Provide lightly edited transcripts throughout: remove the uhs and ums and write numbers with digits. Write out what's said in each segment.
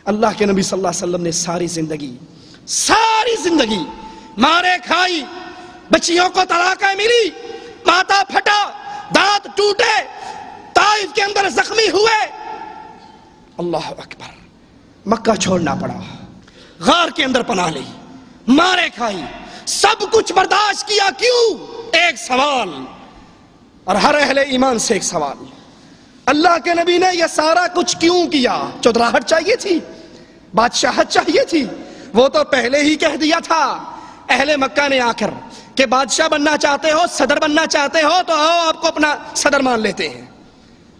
اللہ کے نبی صلی اللہ علیہ وسلم نے ساری زندگی مارے کھائی، بچیوں کو طلاقیں ملی، ماتھا پھٹا، دانت ٹوٹے، طائف کے اندر زخمی ہوئے، اللہ اکبر، مکہ چھوڑنا پڑا، غار کے اندر پناہ لی، مارے کھائی، سب کچھ برداشت کیا، کیوں؟ ایک سوال، اور ہر اہل ایمان سے ایک سوال، اللہ کے نبی نے یہ سارا کچھ کیوں کیا؟ چودراہٹ چاہیے تھی؟ بادشاہت چاہیے تھی؟ وہ تو پہلے ہی کہہ دیا تھا اہل مکہ نے آ کر کہ بادشاہ بننا چاہتے ہو، صدر بننا چاہتے ہو تو آؤ، آپ کو اپنا صدر مان لیتے ہیں۔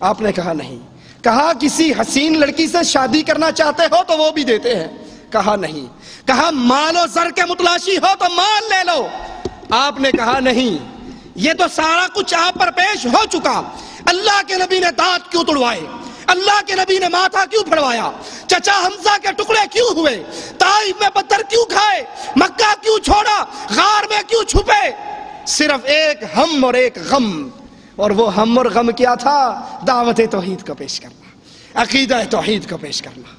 آپ نے کہا نہیں۔ کہا کسی حسین لڑکی سے شادی کرنا چاہتے ہو تو وہ بھی دیتے ہیں، کہا نہیں۔ کہا مال و زر کے متلاشی ہو تو مال لے لو، آپ نے کہا نہیں۔ یہ تو سارا کچھ آپ پر پیش ہو چکا، اللہ کے نبی نے دانت کیوں توڑوائے؟ اللہ کے نبی نے ماتھا کیوں پھڑوایا؟ چچا حمزہ کے ٹکڑے کیوں ہوئے؟ طائف میں پتھر کیوں کھائے؟ مکہ کیوں چھوڑا؟ غار میں کیوں چھپے؟ صرف ایک ہم اور ایک غم، اور وہ ہم اور غم کیا تھا؟ دعوت توحید کو پیش کرنا، عقیدہ توحید کو پیش کرنا۔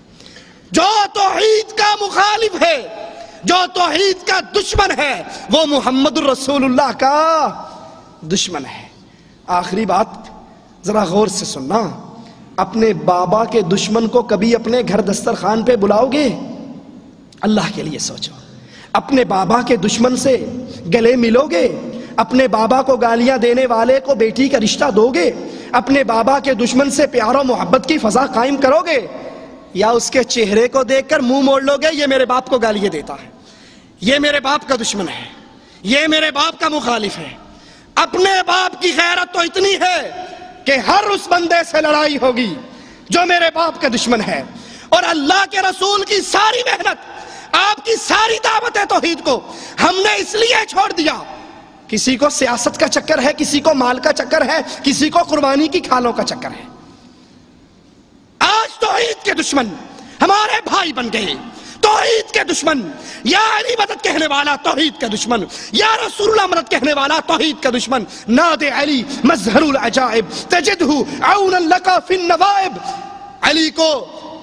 جو توحید کا مخالف ہے، جو توحید کا دشمن ہے، وہ محمد الرسول اللہ کا دشمن ہے۔ آخری بات ذرا غور سے سننا، اپنے بابا کے دشمن کو کبھی اپنے گھر دسترخوان پہ بلاؤ گے؟ اللہ کے لیے سوچو۔ اپنے بابا کے دشمن سے گلے ملو گے؟ اپنے بابا کو گالیاں دینے والے کو بیٹی کا رشتہ دو گے؟ اپنے بابا کے دشمن سے پیار و محبت کی فضا قائم کرو گے؟ یا اس کے چہرے کو دیکھ کر منہ موڑ لو گے یہ میرے باپ کو گالیاں دیتا ہے، یہ میرے باپ کا دشمن ہے، یہ میرے باپ کا مخالف ہے؟ اپنے باپ کی غیرت تو اتنی ہے کہ ہر اس بندے سے لڑائی ہوگی جو میرے باپ کا دشمن ہے۔ اور اللہ کے رسول کی ساری محنت، آپ کی ساری دعوت توحید کو ہم نے اس لیے چھوڑ دیا، کسی کو سیاست کا چکر ہے، کسی کو مال کا چکر ہے، کسی کو قربانی کی کھالوں کا چکر ہے۔ آج توحید کے دشمن ہمارے بھائی بن گئے، توحید کے دشمن، یا علی مدد کہنے والا توحید کا دشمن، یا رسول اللہ مدد کہنے والا توحید کا دشمن۔ ناد علی مظہر العجائب تجدہ عونا لکا فی النوائب، علی کو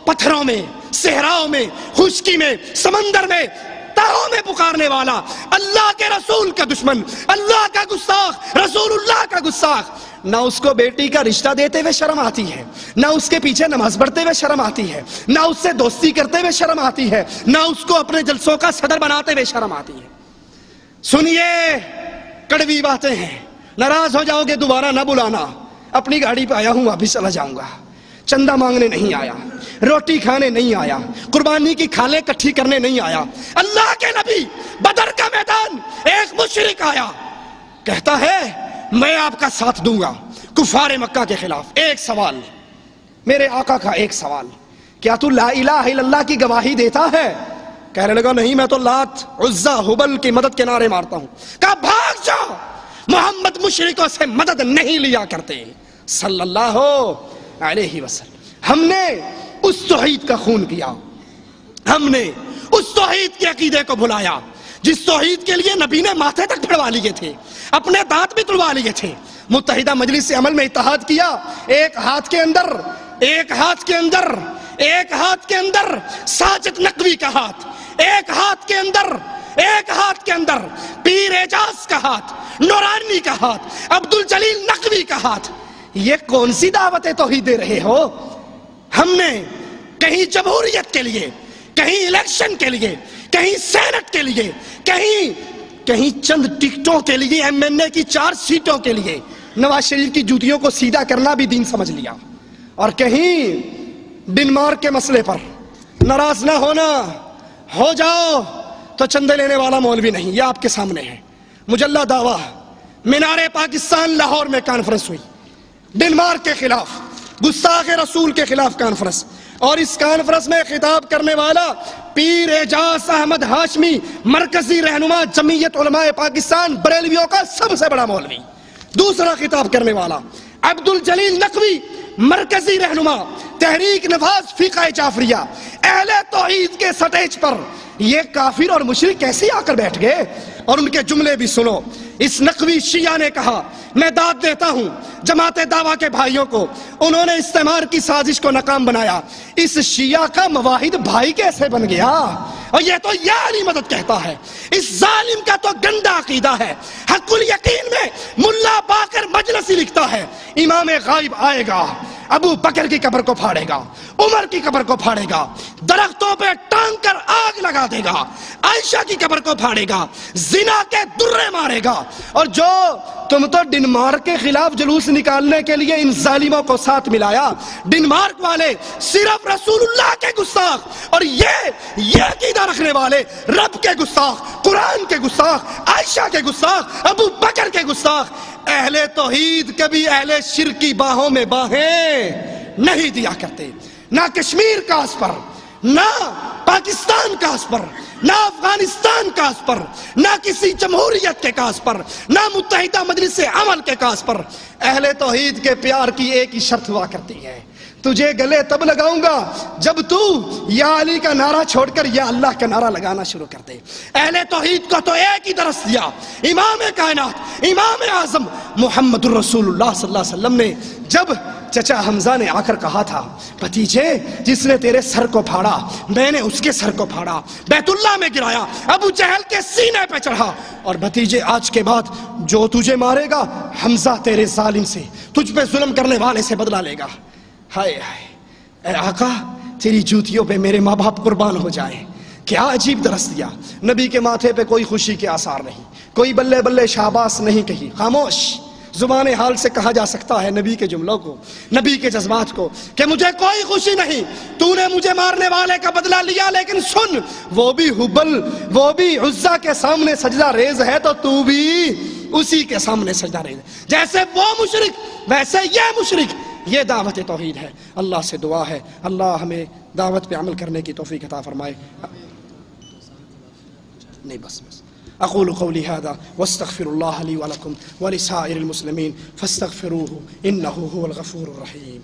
پتھروں میں، صحراؤں میں، خشکی میں، سمندر میں، تہوں میں پکارنے والا، اللہ کے رسول کا دشمن، اللہ کا گستاخ، رسول اللہ کا گستاخ، نہ اس کو بیٹی کا رشتہ دیتے ہوئے شرم آتی ہے، نہ اس کے پیچھے نماز پڑھتے ہوئے شرم آتی ہے، نہ اس سے دوستی کرتے ہوئے شرم آتی ہے، نہ اس کو اپنے جلسوں کا صدر بناتے ہوئے شرم آتی ہے۔ سنیے، کڑوی باتیں ہیں، ناراض ہو جاؤ گے دوبارہ نہ بلانا، اپنی گاڑی پہ آیا ہوں واپس چلا جاؤں گا، چندہ مانگنے نہیں آیا، روٹی کھانے نہیں آیا، قربانی کی کھالیں کٹھی کرنے نہیں آیا۔ اللہ کے نبی بدر کا میدان، ایک مشرک آیا، کہتا ہے میں آپ کا ساتھ دوں گا کفار مکہ کے خلاف۔ ایک سوال، میرے آقا کا ایک سوال، کیا تو لا الہ الا اللہ کی گواہی دیتا ہے؟ کہنے لگا نہیں، میں تو لات عزا ہبل کی مدد کے نعرے مارتا ہوں۔ کہا بھاگ جاؤ، محمد مشرکوں سے مدد نہیں لیا کرتے صلی اللہ علیہ وسلم۔ ہم نے اس توحید کا خون کیا، ہم نے اس توحید کے عقیدے کو بھلایا جس توحید کے لیے نبی نے ماتھے تک پھڑوا لیے تھے، اپنے دانت بھی توڑوا لیے تھے۔ متحدہ مجلس سے عمل میں اتحاد کیا، ایک ہاتھ کے اندر ساجد نقوی کا ہاتھ، ایک ہاتھ کے اندر پیر اعجاز کا ہاتھ، نورانی کا ہاتھ، عبد الجلیل نقوی کا ہاتھ۔ یہ کون سی دعوت توحید دے رہے ہو؟ ہم نے کہیں جمہوریت کے لیے، کہیں الیکشن کے لیے، کہیں سینٹ کے لیے، کہیں چند ٹکٹوں کے لیے، ایم این اے کی 4 سیٹوں کے لیے نواز شریف کی جوتیوں کو سیدھا کرنا بھی دین سمجھ لیا، اور کہیں ڈنمارک کے مسئلے پر ناراض نہ ہونا، ہو جاؤ تو چندے لینے والا مولوی نہیں۔ یہ آپ کے سامنے ہے مجلہ دعویٰ، مینار پاکستان لاہور میں کانفرنس ہوئی، ڈنمارک کے خلاف، گستاخ رسول کے خلاف کانفرنس، اور اس کانفرنس میں خطاب کرنے والا پیر اعجاز احمد ہاشمی، مرکزی رہنما جمعیت علماء پاکستان بریلویوں کا سب سے بڑا مولوی۔ دوسرا خطاب کرنے والا عبد الجلیل نقوی، مرکزی رہنما تحریک نفاذ فقہ جعفریہ۔ اہل توحید کے سٹیج پر یہ کافر اور مشرک کیسے آ کر بیٹھ گئے؟ اور ان کے جملے بھی سنو۔ اس نقوی شیعہ نے کہا میں داد دیتا ہوں جماعت دعویٰ کے بھائیوں کو انہوں نے استعمار کی سازش کو ناکام بنایا. اس شیعہ کا مواحد بھائی کیسے بن گیا؟ اور یہ تو یاری مدد کہتا ہے. اس ظالم کا تو گندا عقیدہ ہے. حق الیقین میں ملا باقر مجلسی لکھتا ہے امام غائب آئے گا، ابو بکر کی قبر کو پھاڑے گا، عمر کی قبر کو پھاڑے گا، درختوں پہ ٹانگ کر آگ لگا دے گا، عائشہ کی قبر کو پھاڑے گا، زنا کے درے مارے گا. اور جو تم تو ڈنمارک کے خلاف جلوس نکالنے کے لیے ان ظالموں کو ساتھ ملایا. ڈنمارک والے صرف رسول اللہ کے گستاخ اور یہ عقیدہ رکھنے والے رب کے گستاخ، قرآن کے گستاخ، عائشہ کے گستاخ، ابو بکر کے گستاخ. اہل توحید کبھی اہل شرک کی باہوں میں باہیں نہیں دیا کرتے. نہ کشمیر کا اس پر، نہ پاکستان کا اس پر، نہ افغانستان کا اس پر، نہ کسی جمہوریت کے کاس پر، نہ متحدہ مجلس عمل کے کاس پر. اہل توحید کے پیار کی ایک ہی شرط ہوا کرتی ہے، تجھے گلے تب لگاؤں گا جب تو یا علی کا نعرہ چھوڑ کر یا اللہ کا نعرہ لگانا شروع کر دے. اہل توحید کو تو ایک ہی درس دیا امام کائنات، امام اعظم محمد الرسول اللہ صلی اللہ علیہ وسلم نے. جب چچا حمزہ نے آ کر کہا تھا بھتیجے جس نے تیرے سر کو پھاڑا میں نے اس کے سر کو پھاڑا، بیت اللہ میں گرایا، ابو جہل کے سینے پہ چڑھا، اور بھتیجے آج کے بعد جو تجھے مارے گا حمزہ تیرے ظالم سے، تجھ پہ ظلم کرنے والے سے بدلہ لے گا. ہائے ہائے اے آقا تیری جوتیوں پہ میرے ماں باپ قربان ہو جائیں. کیا عجیب درس دیا. نبی کے ماتھے پہ کوئی خوشی کے آثار نہیں، کوئی بلے بلے شاباش نہیں کہی. خاموش. زبان حال سے کہا جا سکتا ہے نبی کے جملوں کو، نبی کے جذبات کو، کہ مجھے کوئی خوشی نہیں، تو نے مجھے مارنے والے کا بدلہ لیا، لیکن سن وہ بھی حبل، وہ بھی عزا کے سامنے سجدہ ریز ہے تو تو بھی اسی کے سامنے سجدہ ریز ہے. جیسے وہ مشرک ویسے یہ مشرک. یہ دعوت توحید ہے. اللہ سے دعا ہے اللہ ہمیں دعوت پہ عمل کرنے کی توفیق عطا فرمائے. نہیں بس اقول قولی هذا واستغفر الله لي ولكم ولسائر المسلمين فاستغفروه انه هو الغفور الرحيم.